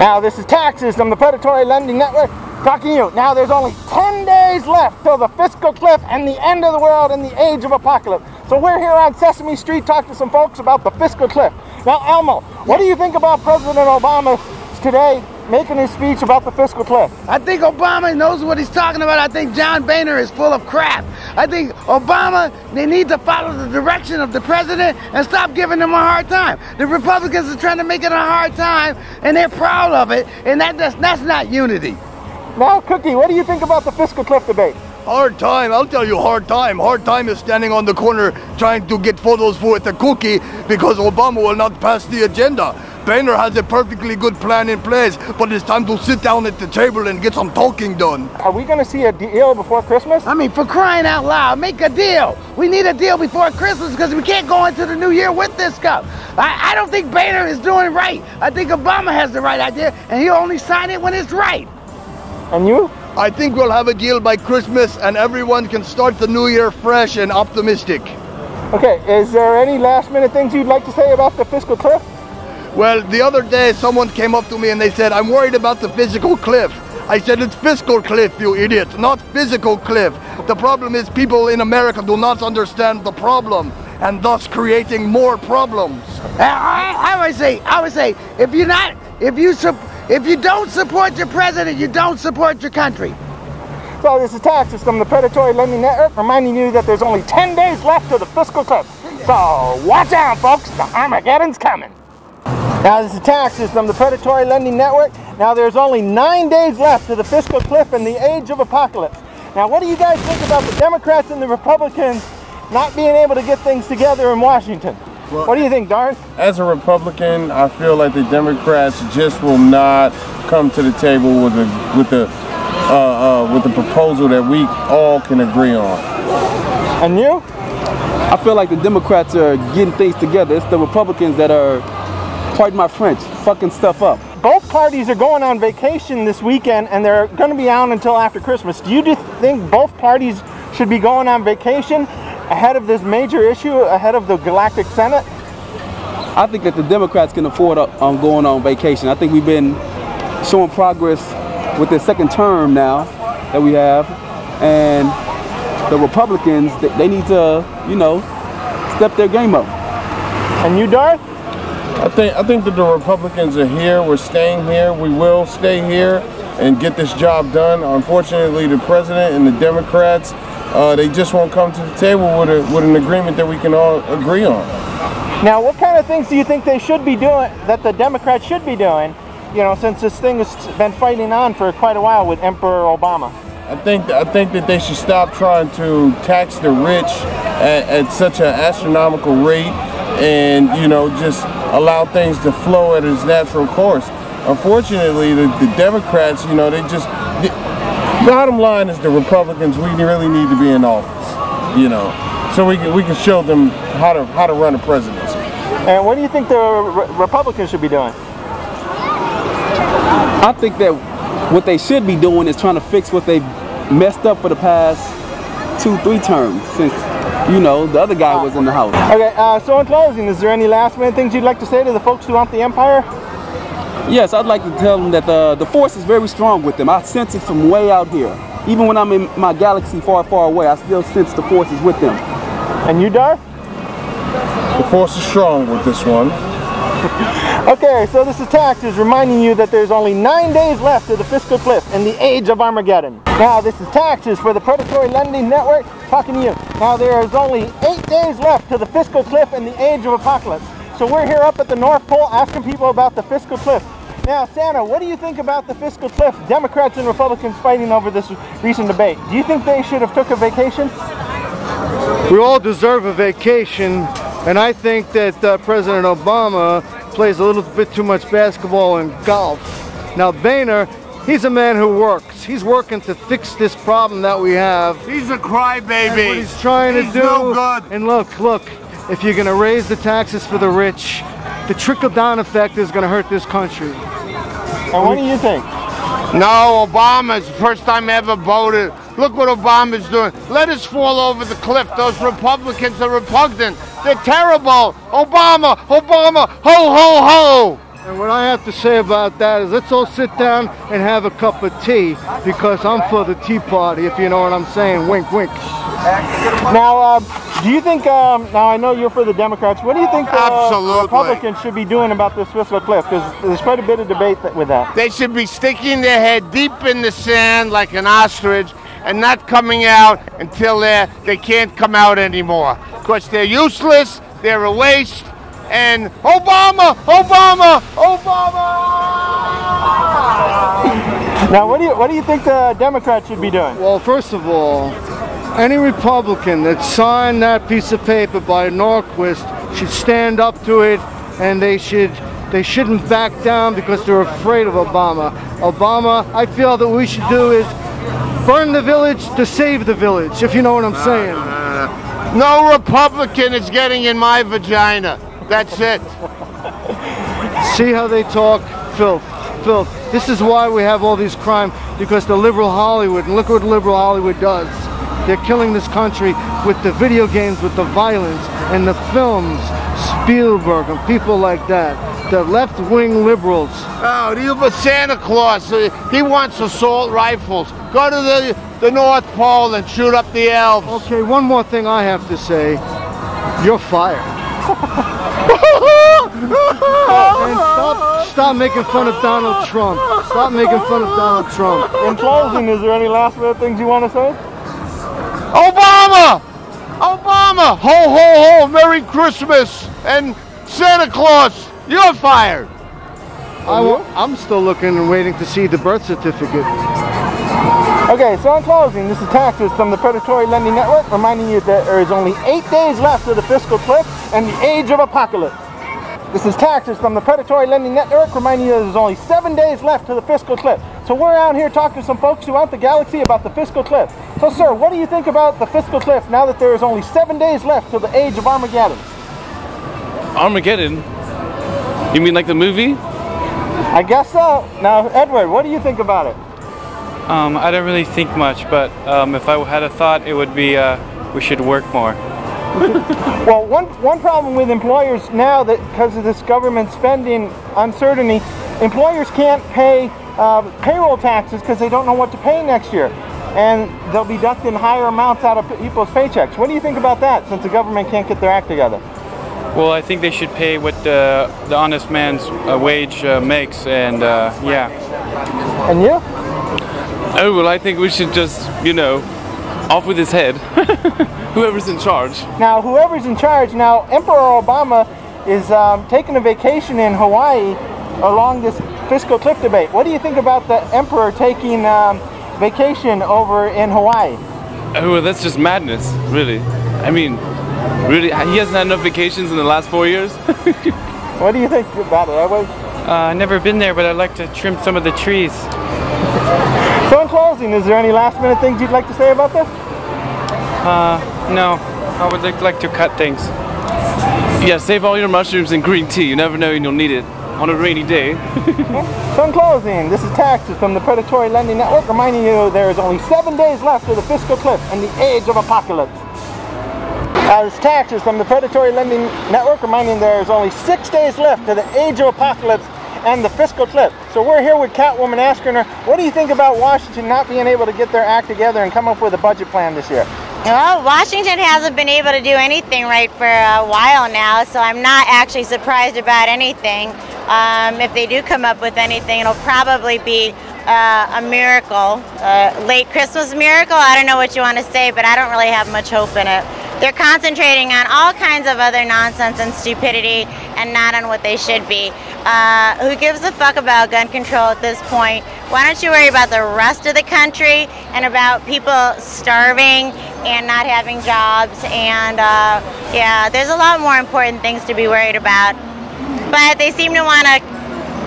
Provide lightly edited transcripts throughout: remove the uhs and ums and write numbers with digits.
Now this is Taxes from the Predatory Lending Network talking to you. Now there's only 10 days left till the fiscal cliff and the end of the world and the age of apocalypse. So we're here on Sesame Street talking to some folks about the fiscal cliff. Now Elmo, what do you think about President Obama today making his speech about the fiscal cliff? I think Obama knows what he's talking about. I think John Boehner is full of crap. I think Obama, they need to follow the direction of the president and stop giving him a hard time. The Republicans are trying to make it a hard time and they're proud of it, and that's not unity. Now Cookie, what do you think about the fiscal cliff debate? Hard time, I'll tell you, hard time. Hard time is standing on the corner trying to get photos with a cookie because Obama will not pass the agenda. Boehner has a perfectly good plan in place, but it's time to sit down at the table and get some talking done. Are we going to see a deal before Christmas? I mean, for crying out loud, make a deal. We need a deal before Christmas because we can't go into the new year with this stuff. I don't think Boehner is doing it right. I think Obama has the right idea, and he'll only sign it when it's right. And you? I think we'll have a deal by Christmas and everyone can start the new year fresh and optimistic. Okay, is there any last minute things you'd like to say about the fiscal cliff? Well, the other day someone came up to me and they said, I'm worried about the physical cliff. I said, it's fiscal cliff, you idiot, not physical cliff. The problem is people in America do not understand the problem and thus creating more problems. I would say, if you don't support your president, you don't support your country. So this is Taxes from the Predatory Lending Network, reminding you that there's only 10 days left to the fiscal cliff. So watch out, folks, the Armageddon's coming. Now this is Taxes from the Predatory Lending Network. Now there's only 9 days left to the fiscal cliff and the age of apocalypse. Now what do you guys think about the Democrats and the Republicans not being able to get things together in Washington? Well, what do you think, Darn? As a Republican, I feel like the Democrats just will not come to the table with the proposal that we all can agree on. And you? I feel like the Democrats are getting things together. It's the Republicans that are, pardon my French, fucking stuff up. Both parties are going on vacation this weekend and they're going to be out until after Christmas. Do you think both parties should be going on vacation ahead of this major issue, ahead of the Galactic Senate? I think that the Democrats can afford going on vacation. I think we've been showing progress with the second term now that we have, and the Republicans, they need to, you know, step their game up. And you, Darth? I think that the Republicans are here. We're staying here. We will stay here and get this job done. Unfortunately, the president and the Democrats, they just won't come to the table with an agreement that we can all agree on. Now, what kind of things do you think they should be doing, that the Democrats should be doing, you know, since this thing has been fighting on for quite a while with Emperor Obama? I think that they should stop trying to tax the rich at such an astronomical rate and, you know, just allow things to flow at its natural course. Unfortunately, the Democrats, you know, the bottom line is the Republicans, we really need to be in office, you know, so we can show them how to run a presidency. And what do you think the Republicans should be doing? I think that what they should be doing is trying to fix what they've messed up for the past 2-3 terms since, you know, the other guy was in the house. Okay, so in closing, is there any last minute things you'd like to say to the folks who want the empire? Yes, I'd like to tell them that the force is very strong with them. I sense it from way out here. Even when I'm in my galaxy far, far away, I still sense the force is with them. And you, Darth? The force is strong with this one. Okay, so this is Taxes reminding you that there's only 9 days left to the fiscal cliff and the age of Armageddon. Now this is Taxes for the Predatory Lending Network talking to you. Now there is only 8 days left to the fiscal cliff and the age of apocalypse. So we're here up at the North Pole asking people about the fiscal cliff. Now Santa, what do you think about the fiscal cliff? Democrats and Republicans fighting over this recent debate. Do you think they should have took a vacation? We all deserve a vacation, and I think that President Obama plays a little bit too much basketball and golf. Now Boehner, he's a man who works. He's working to fix this problem that we have. He's a crybaby. And what he's trying to do. No good. And look, if you're going to raise the taxes for the rich, the trickle-down effect is going to hurt this country. And what do you think? No, Obama's the first time I ever voted. Look what Obama's doing. Let us fall over the cliff. Those Republicans are repugnant. They're terrible. Obama, Obama, ho, ho, ho. And what I have to say about that is let's all sit down and have a cup of tea, because I'm for the tea party, if you know what I'm saying. Wink, wink. Now, do you think, now I know you're for the Democrats, what do you think Absolutely. the Republicans should be doing about this fiscal cliff? Because there's quite a bit of debate with that. They should be sticking their head deep in the sand like an ostrich and not coming out until they can't come out anymore. Because they're useless, they're a waste, and Obama, Obama, Obama! Now, what do you think the Democrats should be doing? Well, first of all, any Republican that signed that piece of paper by Norquist should stand up to it, and they shouldn't back down because they're afraid of Obama. Obama, I feel that what we should do is burn the village to save the village, if you know what I'm saying. No Republican is getting in my vagina. That's it. See how they talk? Filth. Filth. This is why we have all these crime, because the liberal Hollywood, and look what liberal Hollywood does. They're killing this country with the video games, with the violence, and the films. Spielberg and people like that. The left-wing liberals. Oh, but Santa Claus, he wants assault rifles. Go to the North Pole and shoot up the elves. Okay, one more thing I have to say. You're fired. And stop making fun of Donald Trump. Stop making fun of Donald Trump. In closing, is there any last minute things you want to say? Obama! Obama! Ho, ho, ho! Merry Christmas! And Santa Claus, you're fired! I'm still looking and waiting to see the birth certificate. Okay, so in closing, this is Taxes from the Predatory Lending Network, reminding you that there is only 8 days left of the fiscal cliff and the age of apocalypse. This is Taxes from the Predatory Lending Network, reminding you that there's only 7 days left to the fiscal cliff. So we're out here talking to some folks throughout the galaxy about the fiscal cliff. So sir, what do you think about the fiscal cliff now that there is only 7 days left to the age of Armageddon? Armageddon? You mean like the movie? I guess so. Now, Edward, what do you think about it? I don't really think much, but if I had a thought, it would be we should work more. Well, one problem with employers now, that because of this government spending uncertainty, employers can't pay payroll taxes because they don't know what to pay next year. And they'll be deducting higher amounts out of people's paychecks. What do you think about that, since the government can't get their act together? Well, I think they should pay what the honest man's wage makes, and yeah. And you? Oh, well, I think we should just, you know, off with his head. Whoever's in charge. Now, whoever's in charge, now Emperor Obama is taking a vacation in Hawaii along this fiscal cliff debate. What do you think about the Emperor taking vacation over in Hawaii? Oh, well, that's just madness, really. I mean, really, he hasn't had enough vacations in the last 4 years. What do you think about it, Edward? I've never been there, but I'd like to trim some of the trees. So in closing, is there any last minute things you'd like to say about this? No. I would like to cut things. Yeah, save all your mushrooms and green tea. You never know when you'll need it on a rainy day. So in closing, this is Taxes from the Predatory Lending Network, reminding you there is only 7 days left to the fiscal cliff and the age of apocalypse. This is Taxes from the Predatory Lending Network, reminding there is only 6 days left to the age of apocalypse and the fiscal cliff. So we're here with Catwoman asking her, what do you think about Washington not being able to get their act together and come up with a budget plan this year? Well, Washington hasn't been able to do anything right for a while now, so I'm not actually surprised about anything. If they do come up with anything, it'll probably be a miracle, late Christmas miracle. I don't know what you want to say, but I don't really have much hope in it. They're concentrating on all kinds of other nonsense and stupidity and not on what they should be. Who gives a fuck about gun control at this point? Why don't you worry about the rest of the country and about people starving and not having jobs? And yeah, there's a lot more important things to be worried about. But they seem to want to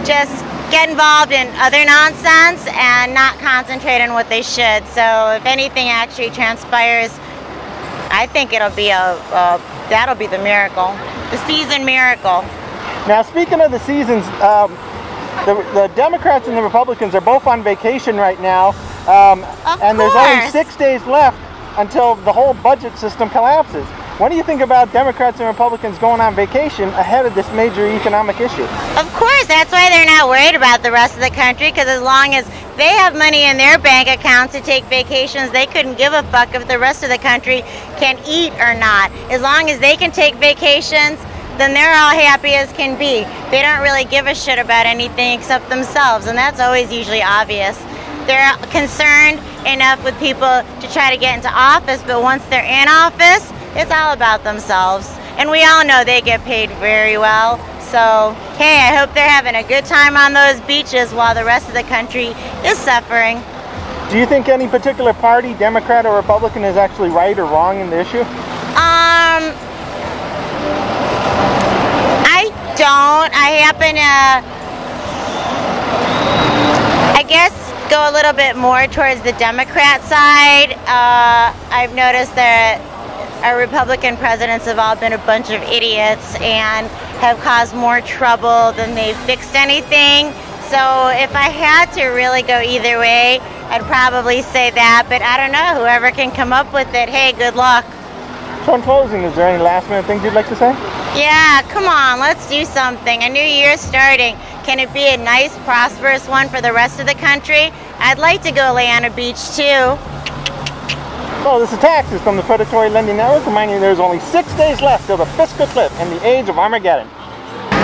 just get involved in other nonsense and not concentrate on what they should. So if anything actually transpires, I think it'll be that'll be the miracle, the season miracle. Now, speaking of the seasons, the Democrats and the Republicans are both on vacation right now, and there's only 6 days left until the whole budget system collapses. What do you think about Democrats and Republicans going on vacation ahead of this major economic issue? Of course, that's why they're not worried about the rest of the country, because as long as they have money in their bank accounts to take vacations, they couldn't give a fuck if the rest of the country can eat or not. As long as they can take vacations, then they're all happy as can be. They don't really give a shit about anything except themselves, and that's always usually obvious. They're concerned enough with people to try to get into office, but once they're in office, it's all about themselves. And we all know they get paid very well. So, hey, I hope they're having a good time on those beaches while the rest of the country is suffering. Do you think any particular party, Democrat or Republican, is actually right or wrong in the issue? I don't. I happen to, I guess, go a little bit more towards the Democrat side. I've noticed that our Republican presidents have all been a bunch of idiots and have caused more trouble than they've fixed anything. So if I had to really go either way, I'd probably say that, but I don't know, whoever can come up with it, hey, good luck. So in closing, is there any last minute things you'd like to say? Yeah, come on, let's do something. A new year's starting. Can it be a nice, prosperous one for the rest of the country? I'd like to go lay on a beach too. So this is Taxes from the Predatory Lending Network, reminding you there's only 6 days left till the fiscal cliff and the age of Armageddon.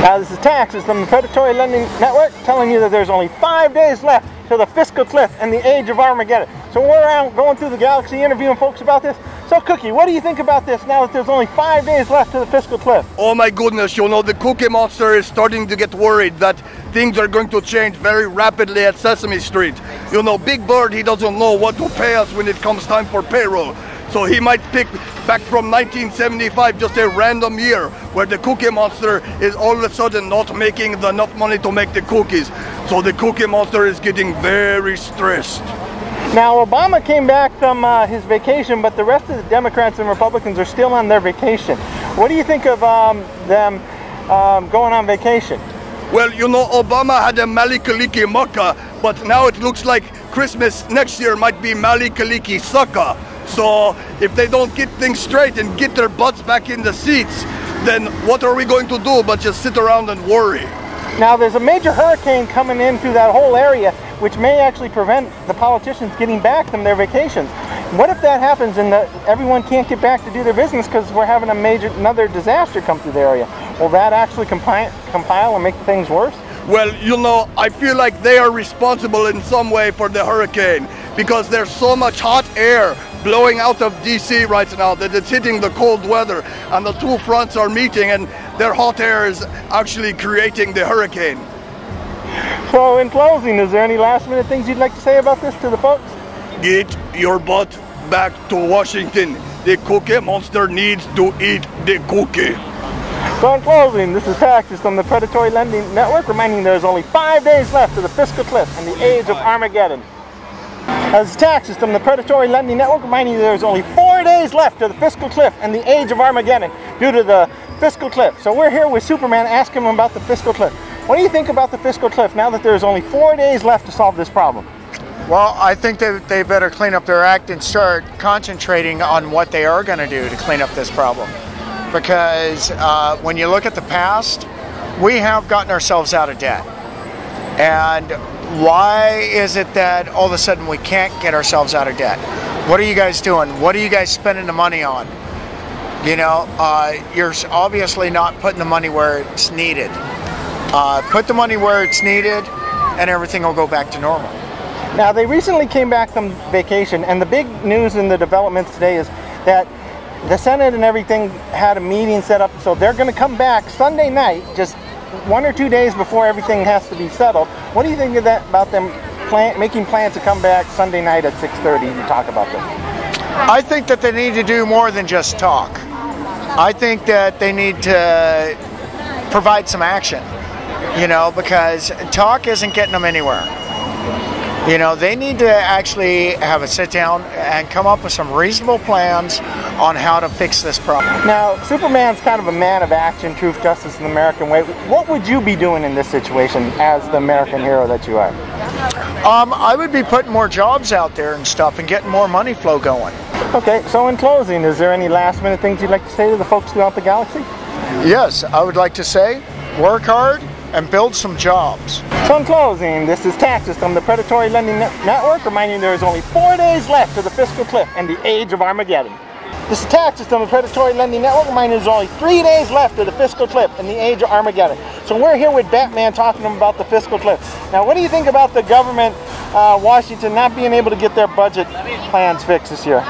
Now this is Taxes from the Predatory Lending Network, telling you that there's only 5 days left till the fiscal cliff and the age of Armageddon. So we're out going through the galaxy interviewing folks about this. So Cookie, what do you think about this now that there's only 5 days left to the fiscal cliff? Oh my goodness, you know, the Cookie Monster is starting to get worried that things are going to change very rapidly at Sesame Street. You know, Big Bird, he doesn't know what to pay us when it comes time for payroll. So he might pick back from 1975, just a random year, where the Cookie Monster is all of a sudden not making enough money to make the cookies. So the Cookie Monster is getting very stressed. Now, Obama came back from his vacation, but the rest of the Democrats and Republicans are still on their vacation. What do you think of them going on vacation? Well, you know, Obama had a Malikaliki Maka, but now it looks like Christmas next year might be Malikaliki Sucka. So if they don't get things straight and get their butts back in the seats, then what are we going to do but just sit around and worry? Now there's a major hurricane coming in through that whole area, which may actually prevent the politicians getting back from their vacations. What if that happens and everyone can't get back to do their business because we're having another disaster come through the area? Will that actually compile and make things worse? Well, you know, I feel like they are responsible in some way for the hurricane because there's so much hot air blowing out of DC right now that it's hitting the cold weather, and the two fronts are meeting and their hot air is actually creating the hurricane. So in closing, is there any last minute things you'd like to say about this to the folks? Get your butt back to Washington. The Cookie Monster needs to eat the cookie. So in closing, this is Taxes from the Predatory Lending Network, reminding you there's only 5 days left to the fiscal cliff and the age of Armageddon. This is Taxes from the Predatory Lending Network, reminding you there's only 4 days left to the fiscal cliff and the age of Armageddon due to the fiscal cliff. So we're here with Superman asking him about the fiscal cliff. What do you think about the fiscal cliff now that there's only 4 days left to solve this problem? Well, I think they better clean up their act and start concentrating on what they are going to do to clean up this problem. Because when you look at the past, we have gotten ourselves out of debt. And why is it that all of a sudden we can't get ourselves out of debt? What are you guys doing? What are you guys spending the money on? You know, you're obviously not putting the money where it's needed. Put the money where it's needed and everything will go back to normal. Now, they recently came back from vacation, and the big news in the developments today is that the Senate and everything had a meeting set up, so they're going to come back Sunday night, just 1 or 2 days before everything has to be settled. What do you think of that, about them making plans to come back Sunday night at 6:30 to talk about this? I think that they need to do more than just talk. I think that they need to provide some action, you know, because talk isn't getting them anywhere. You know, they need to actually have a sit down and come up with some reasonable plans on how to fix this problem. Now, Superman's kind of a man of action, truth, justice, and the American way. What would you be doing in this situation as the American hero that you are? I would be putting more jobs out there and stuff and getting more money flow going. Okay, so in closing, is there any last minute things you'd like to say to the folks throughout the galaxy? Yes, I would like to say, work hard and build some jobs. So in closing, this is Tax System, the Predatory Lending Network, reminding you there is only 4 days left to the fiscal cliff and the age of Armageddon. This is Tax System, the Predatory Lending Network, reminding you there's only 3 days left to the fiscal cliff and the age of Armageddon. So we're here with Batman talking to him about the fiscal cliff. Now, what do you think about the government, Washington, not being able to get their budget plans fixed this year?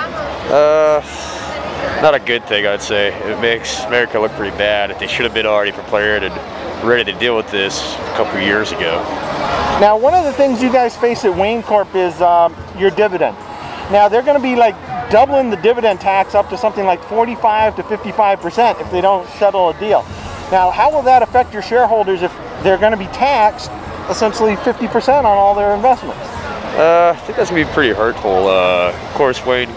Not a good thing, I'd say. It makes America look pretty bad. They should have been already prepared and ready to deal with this a couple of years ago. Now, one of the things you guys face at Wayne Corp is your dividend. Now, they're going to be like doubling the dividend tax up to something like 45 to 55% if they don't settle a deal. Now, how will that affect your shareholders if they're going to be taxed essentially 50% on all their investments? I think that's going to be pretty hurtful. Of course, Wayne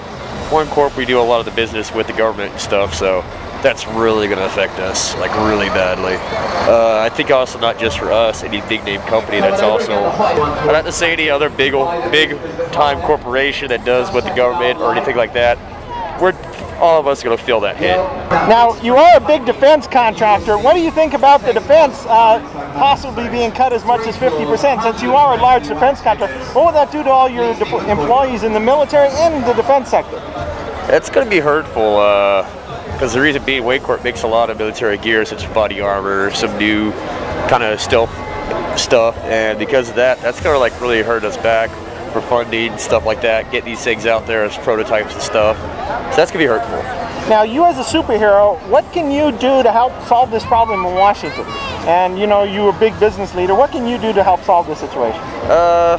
Corp, we do a lot of the business with the government and stuff, so that's really going to affect us, like really badly. I think also not just for us, any big name company that's also, I'd have to say any other big time corporation that does with the government or anything like that, all of us are going to feel that hit. Now, you are a big defense contractor. What do you think about the defense possibly being cut as much as 50%? Since you are a large defense contractor, what would that do to all your employees in the military and the defense sector? It's going to be hurtful. Because the reason being, Wayne Corp makes a lot of military gear, such as body armor, some new kind of stealth stuff, and because of that, that's going to like really hurt us back for funding and stuff like that, get these things out there as prototypes and stuff. So that's going to be hurtful. Now, you as a superhero, what can you do to help solve this problem in Washington? And you know, you're a big business leader. What can you do to help solve this situation? I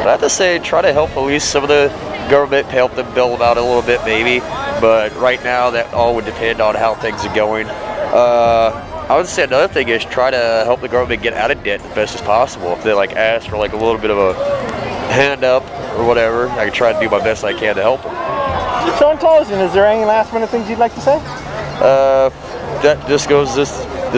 have to say, try to help at least some of the government, help them build them out a little bit maybe, but right now that all would depend on how things are going. I would say another thing is try to help the government get out of debt as best as possible. If they like ask for like a little bit of a hand up or whatever, I can try to do my best I can to help them. So in closing, is there any last minute things you'd like to say? This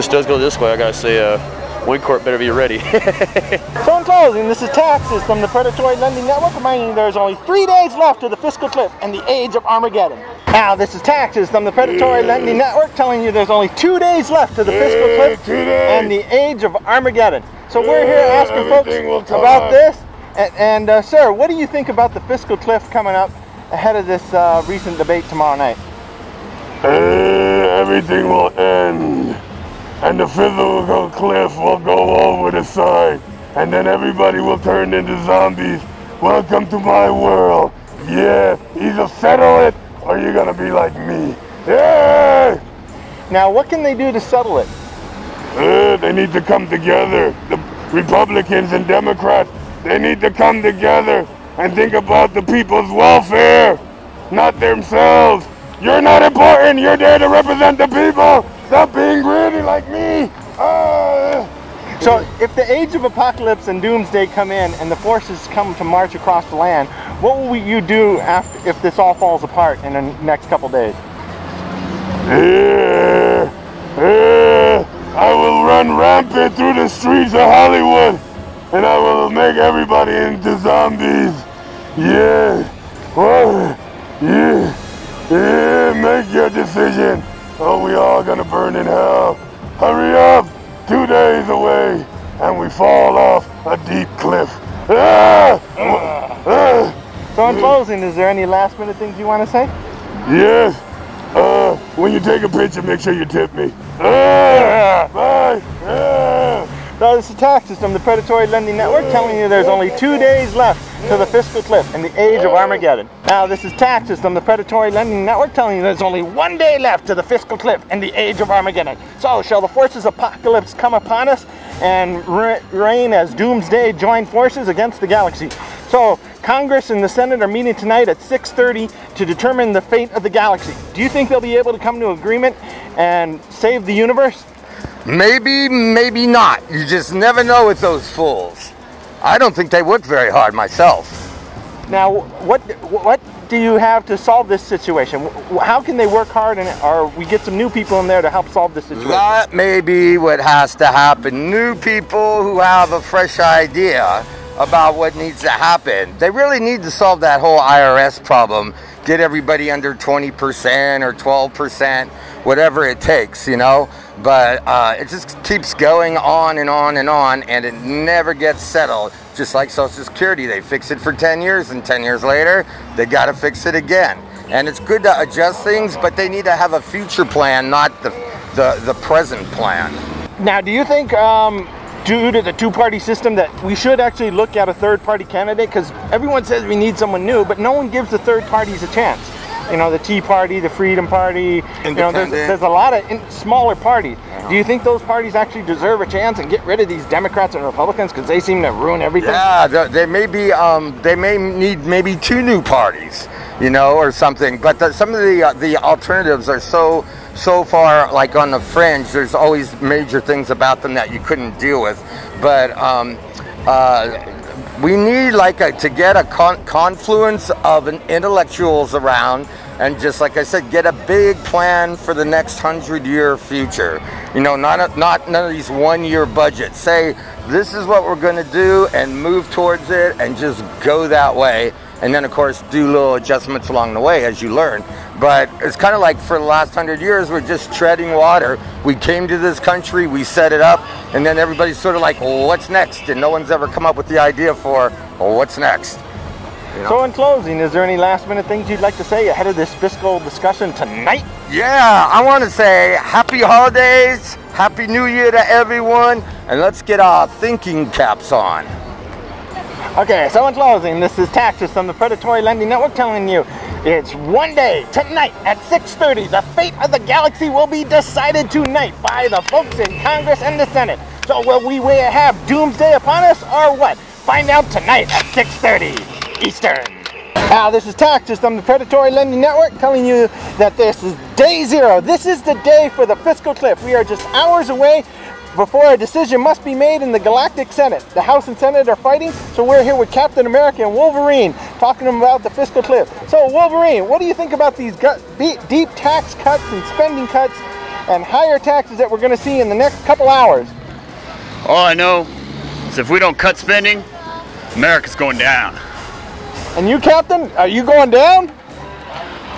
does go this way. I gotta say, Wayne Corp better be ready. So in closing, this is Tax System, the Predatory Lending Network, reminding you there's only 3 days left to the fiscal cliff and the age of Armageddon. Now, this is Tax System, the Predatory Lending Network, telling you there's only 2 days left to the fiscal cliff and the age of Armageddon. So we're here asking folks about this. And sir, what do you think about the fiscal cliff coming up ahead of this recent debate tomorrow night? Everything will end. And the physical cliff will go over the side, and then everybody will turn into zombies. Welcome to my world. Yeah, either settle it, or you're gonna be like me. Yeah! Now, what can they do to settle it? They need to come together. The Republicans and Democrats, they need to come together and think about the people's welfare, not themselves. You're not important, you're there to represent the people. Stop being greedy like me. So if the age of apocalypse and doomsday come in and the forces come to march across the land, what will you do if this all falls apart in the next couple days? I will run rampant through the streets of Hollywood and I will make everybody into zombies. Yeah. Well, yeah, make your decision. Oh, we all gonna burn in hell. Hurry up! 2 days away, and we fall off a deep cliff. So in closing, is there any last minute things you want to say? Yes. When you take a picture, make sure you tip me. Bye. So this is Tax System, the Predatory Lending Network, telling you there's only 2 days left to the fiscal cliff and the age of Armageddon. Now, this is Tax System, the Predatory Lending Network, telling you there's only 1 day left to the fiscal cliff and the age of Armageddon. So, shall the forces of apocalypse come upon us and reign as doomsday join forces against the galaxy? So, Congress and the Senate are meeting tonight at 6:30 to determine the fate of the galaxy. Do you think they'll be able to come to agreement and save the universe? Maybe, maybe not. You just never know with those fools. I don't think they work very hard myself. Now, what do you have to solve this situation? How can they work hard or we get some new people in there to help solve this situation? That may be what has to happen. New people who have a fresh idea about what needs to happen. They really need to solve that whole IRS problem get everybody under 20% or 12%, whatever it takes, you know. But it just keeps going on and on and on, and it never gets settled. Just like Social Security, they fix it for 10 years, and 10 years later, they got to fix it again. And it's good to adjust things, but they need to have a future plan, not the present plan. Now, do you think, due to the two-party system, that we should actually look at a third-party candidate? Because everyone says we need someone new, but no one gives the third parties a chance. You know, the Tea Party, the Freedom Party, you know, there's a lot of smaller parties. Do you think those parties actually deserve a chance and get rid of these Democrats and Republicans because they seem to ruin everything? Yeah, they may need maybe 2 new parties, you know, or something. But some of the alternatives are so far like on the fringe. There's always major things about them that you couldn't deal with. But we need to get a confluence of intellectuals around, and just like I said, get a big plan for the next 100-year future. You know, not none of these one-year budgets. Say, this is what we're going to do, and move towards it, and just go that way. And then, of course, do little adjustments along the way as you learn. But it's kind of like for the last 100 years, we're just treading water. We came to this country, we set it up, and then everybody's sort of like, well, what's next? And no one's ever come up with the idea for, well, what's next? You know? So in closing, is there any last-minute things you'd like to say ahead of this fiscal discussion tonight? Yeah, I want to say happy holidays, happy new year to everyone, and let's get our thinking caps on. Okay, so in closing, this is Taxes from the Predatory Lending Network telling you it's one day, tonight at 6:30. The fate of the galaxy will be decided tonight by the folks in Congress and the Senate. So will we have doomsday upon us or what? Find out tonight at 6:30 Eastern. Now, this is Taxes from the Predatory Lending Network telling you that this is day 0. This is the day for the fiscal cliff. We are just hours away before a decision must be made in the Galactic Senate. The House and Senate are fighting, so we're here with Captain America and Wolverine talking about the fiscal cliff. So Wolverine, what do you think about these deep tax cuts and spending cuts and higher taxes that we're going to see in the next couple hours? All I know is if we don't cut spending, America's going down. And you, Captain, are you going down?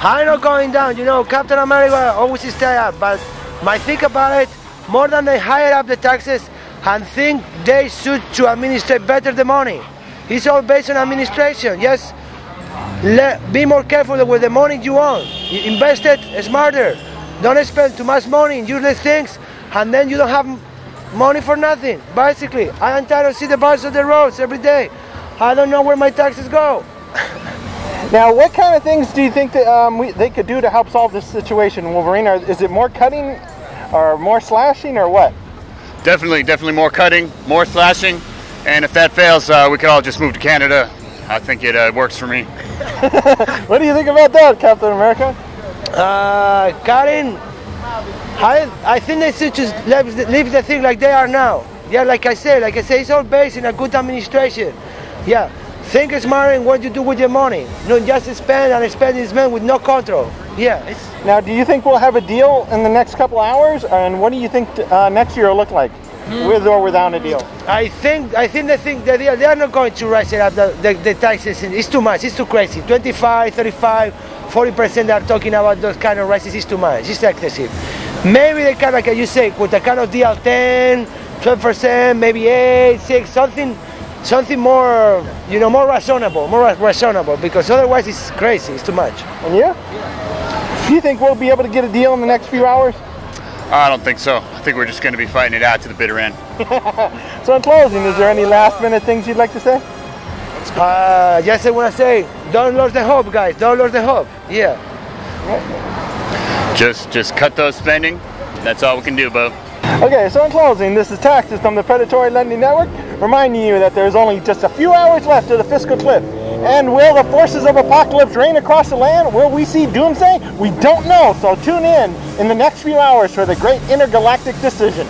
I'm not going down. You know, Captain America always stay up, but my think about it, more than they hire up the taxes and think they should to administrate better the money. It's all based on administration. Yes, be more careful with the money you own. Invest it smarter. Don't spend too much money in useless things, and then you don't have money for nothing. Basically, I am tired of seeing the bars of the roads every day. I don't know where my taxes go. Now, what kind of things do you think that they could do to help solve this situation, Wolverine? Is it more cutting or more slashing or what? Definitely more cutting, more slashing, and if that fails, we could all just move to Canada. I think it works for me. What do you think about that, Captain America? Cutting, I think they should just leave the thing like they are now. Yeah, like I say, it's all based in a good administration. Yeah, think smart in what you do with your money. Don't just spend and spend with no control. Yeah. Now, do you think we'll have a deal in the next couple hours? And what do you think next year will look like, with or without a deal? I think they are not going to raise it up the taxes. It's too much. It's too crazy. 25, 35, 40% they are talking about those kind of raises. It's too much. It's excessive. Maybe they can, like you say, with a kind of deal 10, 12%, maybe 8, 6, something more, you know, more reasonable, because otherwise it's crazy. It's too much. And you? Do you think we'll be able to get a deal in the next few hours? I don't think so. I think we're just going to be fighting it out to the bitter end. So in closing, is there any last-minute things you'd like to say? Just I want to say, don't lose the hope, guys. Don't lose the hope. Yeah. Just cut those spending. That's all we can do, Bo. Okay, so in closing, this is Taxes from the Predatory Lending Network, reminding you that there's only just a few hours left of the fiscal cliff. And will the forces of apocalypse reign across the land? Will we see doomsday? We don't know, so tune in the next few hours for the great intergalactic decision.